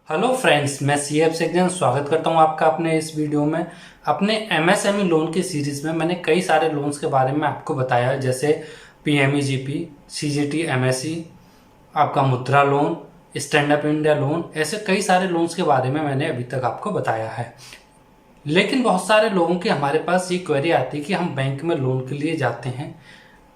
Hello friends, मैं CF सेक्जन स्वागत करता हूं आपका अपने इस वीडियो में। अपने एमएसएमई लोन की सीरीज में मैंने कई सारे लोन्स के बारे में आपको बताया है, जैसे पीएमईजीपी, सीजीटी एमएसई, आपका मुद्रा loan, stand up India loan, ऐसे कई सारे लोन्स के बारे में मैंने अभी तक आपको बताया है। लेकिन बहुत सारे लोगों की हमारे पास ये क्वेरी आती है कि हम बैंक में लोन के लिए जाते हैं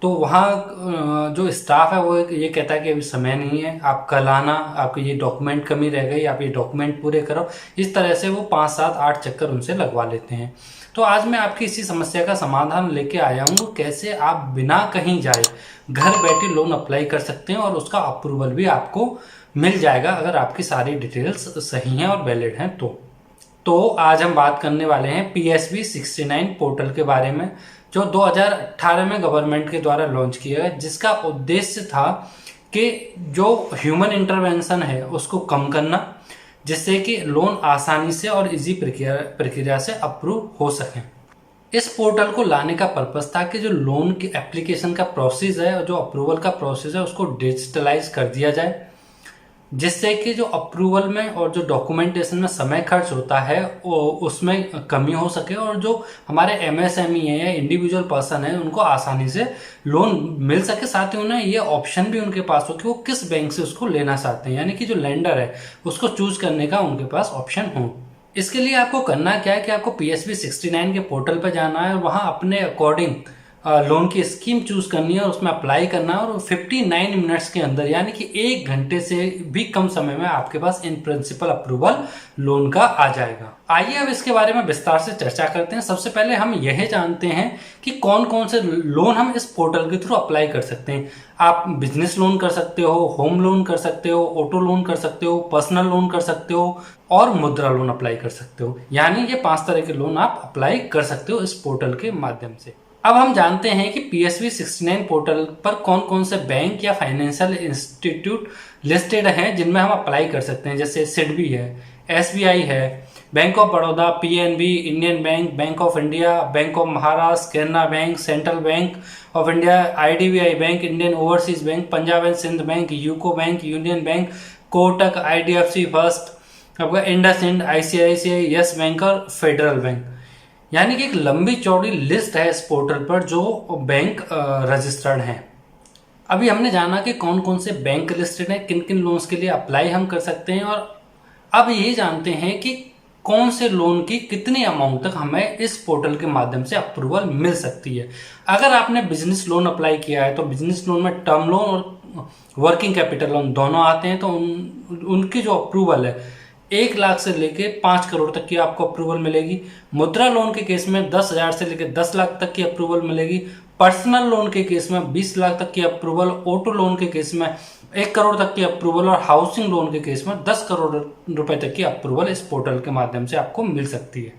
तो वहाँ जो स्टाफ है वो ये कहता है कि अभी समय नहीं है, आप कल आना, आपके ये डॉक्यूमेंट कमी रह गई, आप ये डॉक्यूमेंट पूरे करो। इस तरह से वो 5, 7, 8 चक्कर उनसे लगवा लेते हैं। तो आज मैं आपकी इसी समस्या का समाधान लेके आया हूँ, कैसे आप बिना कहीं जाए घर बैठे लोन अप्लाई कर सकते हैं और उसका अप्रूवल भी आपको मिल जाएगा अगर आपकी सारी डिटेल्स सही हैं और वैलिड हैं तो आज हम बात करने वाले हैं PSB 69 पोर्टल के बारे में, जो 2018 में गवर्नमेंट के द्वारा लॉन्च किया गया, जिसका उद्देश्य था कि जो ह्यूमन इंटरवेंशन है उसको कम करना, जिससे कि लोन आसानी से और इजी प्रक्रिया से अप्रूव हो सके। इस पोर्टल को लाने का पर्पस था कि जो लोन की एप्लीकेशन का प्रोसेस है और जो अप्रूवल का प्रोसेस है उसको डिजिटलाइज कर दिया जाए, जिससे कि जो अप्रूवल में और जो डॉक्यूमेंटेशन में समय खर्च होता है उसमें कमी हो सके और जो हमारे एमएसएमई है या इंडिविजुअल पर्सन है उनको आसानी से लोन मिल सके। साथ ही उन्हें ये ऑप्शन भी उनके पास हो कि वो किस बैंक से उसको लेना चाहते हैं, यानी कि जो लेंडर है उसको चूज करने का उनके पास ऑप्शन हो। इसके लिए आपको करना क्या है कि आपको PSB 69 के पोर्टल पर जाना है और वहाँ अपने अकॉर्डिंग लोन की स्कीम चूज करनी है और उसमें अप्लाई करना है और 59 मिनट्स के अंदर, यानी कि 1 घंटे से भी कम समय में आपके पास इन प्रिंसिपल अप्रूवल लोन का आ जाएगा। आइए अब इसके बारे में विस्तार से चर्चा करते हैं। सबसे पहले हम यह जानते हैं कि कौन कौन से लोन हम इस पोर्टल के थ्रू अप्लाई कर सकते हैं। आप बिजनेस लोन कर सकते हो, होम लोन कर सकते हो, ऑटो लोन कर सकते हो, पर्सनल लोन कर सकते हो और मुद्रा लोन अप्लाई कर सकते हो। यानी ये 5 तरह के लोन आप अप्लाई कर सकते हो इस पोर्टल के माध्यम से। अब हम जानते हैं कि PSB 69 पोर्टल पर कौन कौन से बैंक या फाइनेंशियल इंस्टीट्यूट लिस्टेड हैं जिनमें हम अप्लाई कर सकते हैं, जैसे सिडबी है, SBI है, Bank of Baroda, PNB, Indian Bank, Bank of India, Bank of Maharashtra, Canara Bank, Central Bank of India, IDBI Bank, Indian Overseas Bank, Punjab and Sind Bank, UCO Bank, Union Bank, Kotak, IDFC First, आपका इंडसइंड, ICICI, यस बैंक और Federal Bank. यानी कि एक लंबी चौड़ी list है इस portal पर जो बैंक रजिस्टर्ड हैं। अभी हमने जाना कि कौन कौन से बैंक लिस्टेड हैं, किन किन लोन्स के लिए अप्लाई हम कर सकते हैं, और अब ये जानते हैं कि कौन से लोन की कितनी अमाउंट तक हमें इस पोर्टल के माध्यम से अप्रूवल मिल सकती है। अगर आपने बिजनेस लोन अप्लाई किया है तो बिजनेस लोन में टर्म लोन और वर्किंग कैपिटल लोन दोनों आते हैं, तो उनकी जो अप्रूवल है 1 लाख से लेके 5 करोड़ तक की आपको अप्रूवल मिलेगी। मुद्रा लोन के केस में 10,000 से लेके 10 लाख तक की अप्रूवल मिलेगी। पर्सनल लोन के केस में 20 लाख तक की अप्रूवल, ऑटो लोन के केस में 1 करोड़ तक की अप्रूवल और हाउसिंग लोन के केस में 10 करोड़ रुपए तक की अप्रूवल इस पोर्टल के माध्यम से आपको मिल सकती है।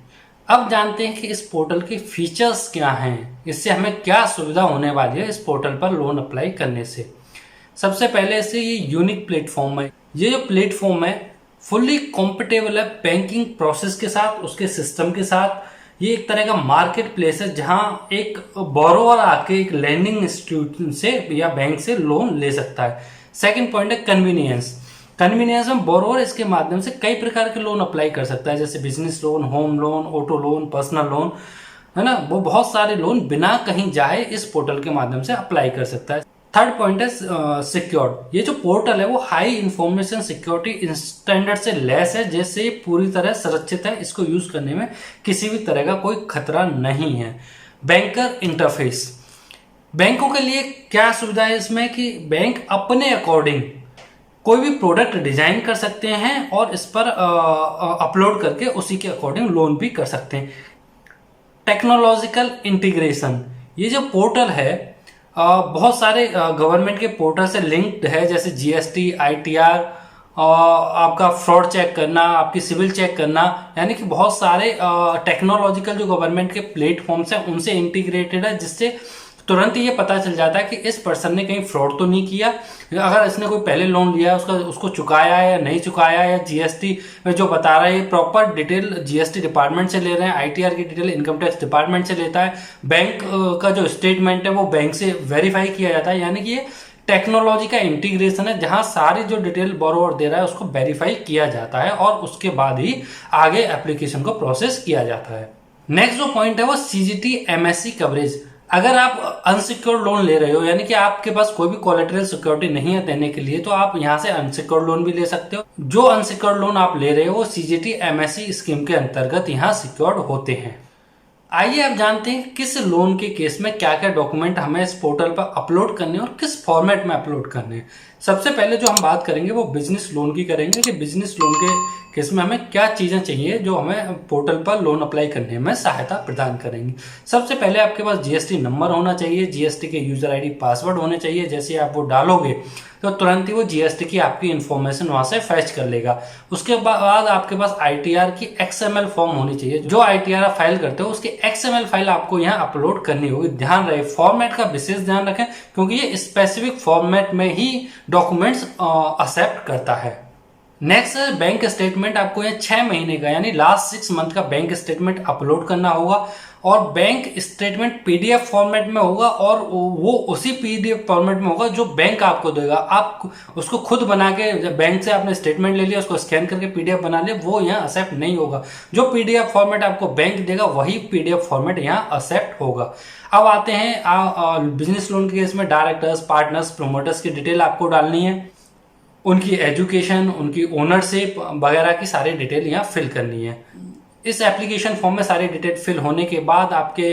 अब जानते हैं कि इस पोर्टल के फीचर्स क्या हैं, इससे हमें क्या सुविधा होने वाली है इस पोर्टल पर लोन अप्लाई करने से। सबसे पहले से ये यूनिक प्लेटफॉर्म है। ये जो प्लेटफॉर्म है फुल्ली कॉम्पिटेबल है बैंकिंग प्रोसेस के साथ, उसके सिस्टम के साथ। ये एक तरह का मार्केट प्लेस है जहां एक बोरोवर आके एक लैंडिंग इंस्टीट्यूट से या बैंक से लोन ले सकता है। सेकंड पॉइंट है कन्वीनियंस। कन्वीनियंस में बोरोवर इसके माध्यम से कई प्रकार के लोन अप्लाई कर सकता है, जैसे business loan, home loan, auto loan, personal loan, है ना। वो बहुत सारे लोन बिना कहीं जाए इस पोर्टल के माध्यम से अप्लाई कर सकता है। थर्ड पॉइंट है सिक्योर्ड। ये जो पोर्टल है वो हाई इंफॉर्मेशन सिक्योरिटी स्टैंडर्ड से लेस है, जैसे ये पूरी तरह सुरक्षित है। इसको यूज करने में किसी भी तरह का कोई खतरा नहीं है। Banker interface. बैंकों के लिए क्या सुविधा है इसमें कि बैंक अपने अकॉर्डिंग कोई भी प्रोडक्ट डिजाइन कर सकते हैं और इस पर अपलोड करके उसी के अकॉर्डिंग लोन भी कर सकते हैं। Technological integration. ये जो पोर्टल है बहुत सारे गवर्नमेंट के पोर्टल से लिंक्ड है, जैसे GST, ITR, आपका फ्रॉड चेक करना, आपकी सिविल चेक करना, यानी कि बहुत सारे टेक्नोलॉजिकल जो गवर्नमेंट के प्लेटफॉर्म्स हैं उनसे इंटीग्रेटेड है, जिससे तुरंत ही ये पता चल जाता है कि इस पर्सन ने कहीं फ्रॉड तो नहीं किया। अगर इसने कोई पहले लोन लिया है उसको चुकाया है या नहीं चुकाया है, या GST में जो बता रहा है ये प्रॉपर डिटेल GST डिपार्टमेंट से ले रहे हैं, ITR की डिटेल इनकम टैक्स डिपार्टमेंट से लेता है, बैंक का जो स्टेटमेंट है वो बैंक से वेरीफाई किया जाता है। यानी कि ये टेक्नोलॉजी का इंटीग्रेशन है, जहां सारी जो डिटेल बोरोवर दे रहा है उसको वेरीफाई किया जाता है और उसके बाद ही आगे एप्लीकेशन को प्रोसेस किया जाता है। नेक्स्ट जो पॉइंट है वो सीजीटी एमएससी कवरेज। अगर आप अनसिक्योर्ड लोन ले रहे हो, यानी कि आपके पास कोई भी कोलेटरल सिक्योरिटी नहीं है देने के लिए, तो आप यहां से अनसिक्योर्ड लोन भी ले सकते हो। जो अनसिक्योर्ड लोन आप ले रहे हो वो सीजीटी एमएससी स्कीम के अंतर्गत यहां सिक्योर्ड होते हैं। आइए आप जानते हैं किस लोन के केस में क्या क्या डॉक्यूमेंट हमें इस पोर्टल पर अपलोड करने हैं और किस फॉर्मेट में अपलोड करने हैं। सबसे पहले जो हम बात करेंगे वो बिजनेस लोन की करेंगे कि बिजनेस लोन के केस में हमें क्या चीज़ें चाहिए जो हमें पोर्टल पर लोन अप्लाई करने में सहायता प्रदान करेंगी। सबसे पहले आपके पास जीएसटी नंबर होना चाहिए, जीएसटी के यूजर आईडी पासवर्ड होने चाहिए। जैसे आप वो डालोगे तो तुरंत ही वो जीएसटी की आपकी इन्फॉर्मेशन वहां से फैच कर लेगा। उसके बाद आपके पास आईटीआर की एक्सएमएल फॉर्म होनी चाहिए। जो आईटीआर आप फाइल करते हो उसकी एक्सएमएल फाइल आपको यहाँ अपलोड करनी होगी। ध्यान रहे, फॉर्मेट का विशेष ध्यान रखें क्योंकि ये स्पेसिफिक फॉर्मेट में ही डॉक्यूमेंट्स एक्सेप्ट करता है। नेक्स्ट बैंक स्टेटमेंट, आपको ये 6 महीने का यानी लास्ट 6 मंथ का बैंक स्टेटमेंट अपलोड करना होगा और बैंक स्टेटमेंट पीडीएफ फॉर्मेट में होगा और वो उसी पीडीएफ फॉर्मेट में होगा जो बैंक आपको देगा। आप उसको खुद बना के, बैंक से आपने स्टेटमेंट ले लिया, उसको स्कैन करके पीडीएफ बना लिया, वो यहाँ एक्सेप्ट नहीं होगा। जो पीडीएफ फॉर्मेट आपको बैंक देगा वही पीडीएफ फॉर्मेट यहाँ एक्सेप्ट होगा। अब आते हैं बिजनेस लोन के केस में डायरेक्टर्स, पार्टनर्स, प्रोमोटर्स की डिटेल आपको डालनी है, उनकी एजुकेशन, उनकी ओनरशिप वगैरह की सारी डिटेल यहाँ फिल करनी है। इस एप्लीकेशन फॉर्म में सारी डिटेल फिल होने के बाद आपके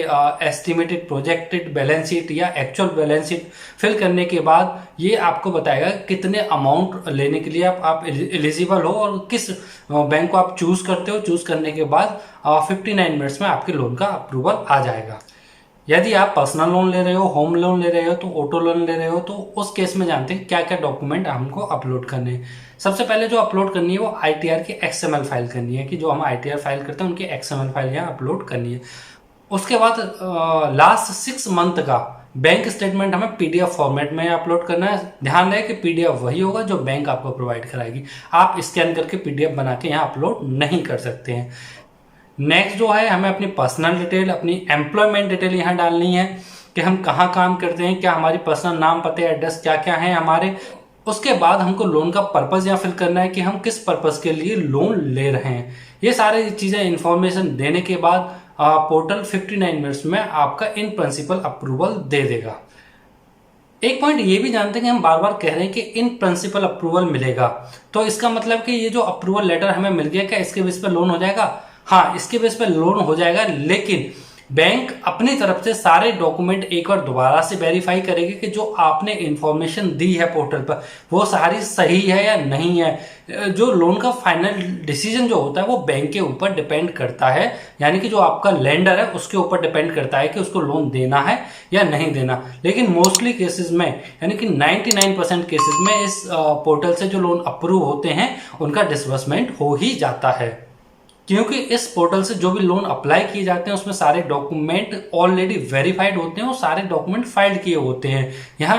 एस्टिमेटेड प्रोजेक्टेड बैलेंस शीट या एक्चुअल बैलेंस शीट फिल करने के बाद ये आपको बताएगा कितने अमाउंट लेने के लिए आप एलिजिबल हो और किस बैंक को आप चूज करते हो। चूज करने के बाद 59 मिनट्स में आपके लोन का अप्रूवल आ जाएगा। यदि आप पर्सनल लोन ले रहे हो, होम लोन ले रहे हो, तो ऑटो लोन ले रहे हो, तो उस केस में जानते हैं क्या क्या डॉक्यूमेंट हमको अपलोड करने हैं। सबसे पहले जो अपलोड करनी है वो आईटीआर की एक्सएमएल फाइल करनी है कि जो हम आईटीआर फाइल करते हैं उनकी एक्सएमएल फाइल यहाँ अपलोड करनी है। उसके बाद लास्ट 6 मंथ का बैंक स्टेटमेंट हमें पीडीएफ फॉर्मेट में अपलोड करना है। ध्यान रहे कि पीडीएफ वही होगा जो बैंक आपको प्रोवाइड कराएगी। आप स्कैन करके पीडीएफ बना के यहाँ अपलोड नहीं कर सकते हैं। नेक्स्ट जो है, हमें अपनी पर्सनल डिटेल, अपनी एम्प्लॉयमेंट डिटेल यहाँ डालनी है कि हम कहाँ काम करते हैं, क्या हमारी पर्सनल नाम, पते, एड्रेस क्या क्या है हमारे। उसके बाद हमको लोन का पर्पस यहाँ फिल करना है कि हम किस पर्पस के लिए लोन ले रहे हैं। ये सारी चीज़ें इन्फॉर्मेशन देने के बाद पोर्टल 59 मिनट्स में आपका इन प्रिंसिपल अप्रूवल दे देगा। एक पॉइंट ये भी जानते हैं कि हम बार बार कह रहे हैं कि इन प्रिंसिपल अप्रूवल मिलेगा, तो इसका मतलब कि ये जो अप्रूवल लेटर हमें मिल गया, क्या इसके बेस पर लोन हो जाएगा? हाँ, इसके बेस पे लोन हो जाएगा, लेकिन बैंक अपनी तरफ से सारे डॉक्यूमेंट एक बार दोबारा से वेरीफाई करेगी कि जो आपने इंफॉर्मेशन दी है पोर्टल पर वो सारी सही है या नहीं है। जो लोन का फाइनल डिसीजन जो होता है वो बैंक के ऊपर डिपेंड करता है, यानी कि जो आपका लेंडर है उसके ऊपर डिपेंड करता है कि उसको लोन देना है या नहीं देना। लेकिन मोस्टली केसेस में, यानी कि 99% केसेस में इस पोर्टल से जो लोन अप्रूव होते हैं उनका डिसबर्समेंट हो ही जाता है, क्योंकि इस पोर्टल से जो भी लोन अप्लाई किए जाते हैं उसमें सारे डॉक्यूमेंट ऑलरेडी वेरीफाइड होते हैं और सारे डॉक्यूमेंट फाइल किए होते हैं। यहाँ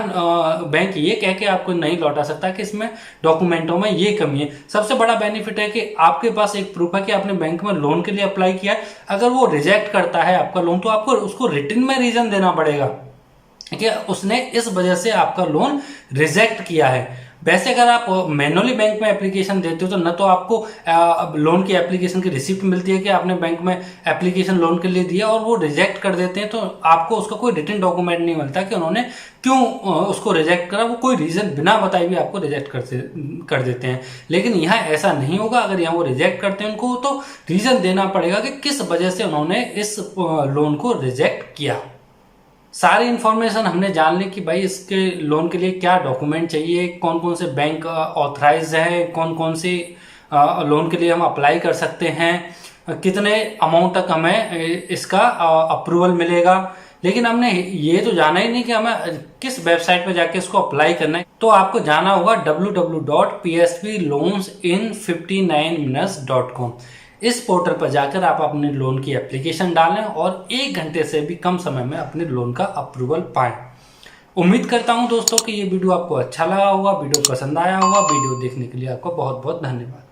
बैंक ये कह के आपको नहीं लौटा सकता कि इसमें डॉक्यूमेंटों में ये कमी है। सबसे बड़ा बेनिफिट है कि आपके पास एक प्रूफ है कि आपने बैंक में लोन के लिए अप्लाई किया है। अगर वो रिजेक्ट करता है आपका लोन तो आपको उसको रिटन में रीजन देना पड़ेगा कि उसने इस वजह से आपका लोन रिजेक्ट किया है। वैसे अगर आप मैनुअली बैंक में एप्लीकेशन देते हो तो न तो आपको लोन की एप्लीकेशन की रिसिप्ट मिलती है कि आपने बैंक में एप्लीकेशन लोन के लिए दिया, और वो रिजेक्ट कर देते हैं तो आपको उसका कोई रिटन डॉक्यूमेंट नहीं मिलता कि उन्होंने क्यों उसको रिजेक्ट करा। वो कोई रीजन बिना बताए भी आपको रिजेक्ट कर देते हैं। लेकिन यहाँ ऐसा नहीं होगा। अगर यहाँ वो रिजेक्ट करते हैं उनको तो रीजन देना पड़ेगा कि किस वजह से उन्होंने इस लोन को रिजेक्ट किया। सारी इन्फॉर्मेशन हमने जान ली कि भाई इसके लोन के लिए क्या डॉक्यूमेंट चाहिए, कौन कौन से बैंक ऑथराइज हैं, कौन कौन से लोन के लिए हम अप्लाई कर सकते हैं, कितने अमाउंट तक हमें इसका अप्रूवल मिलेगा। लेकिन हमने ये तो जाना ही नहीं कि हमें किस वेबसाइट पे जाके इसको अप्लाई करना है। तो आपको जाना होगा www.psvloansin59minutes.com। इस पोर्टल पर जाकर आप अपने लोन की एप्लीकेशन डालें और 1 घंटे से भी कम समय में अपने लोन का अप्रूवल पाएं। उम्मीद करता हूं दोस्तों कि ये वीडियो आपको अच्छा लगा होगा, वीडियो पसंद आया होगा। वीडियो देखने के लिए आपका बहुत बहुत धन्यवाद।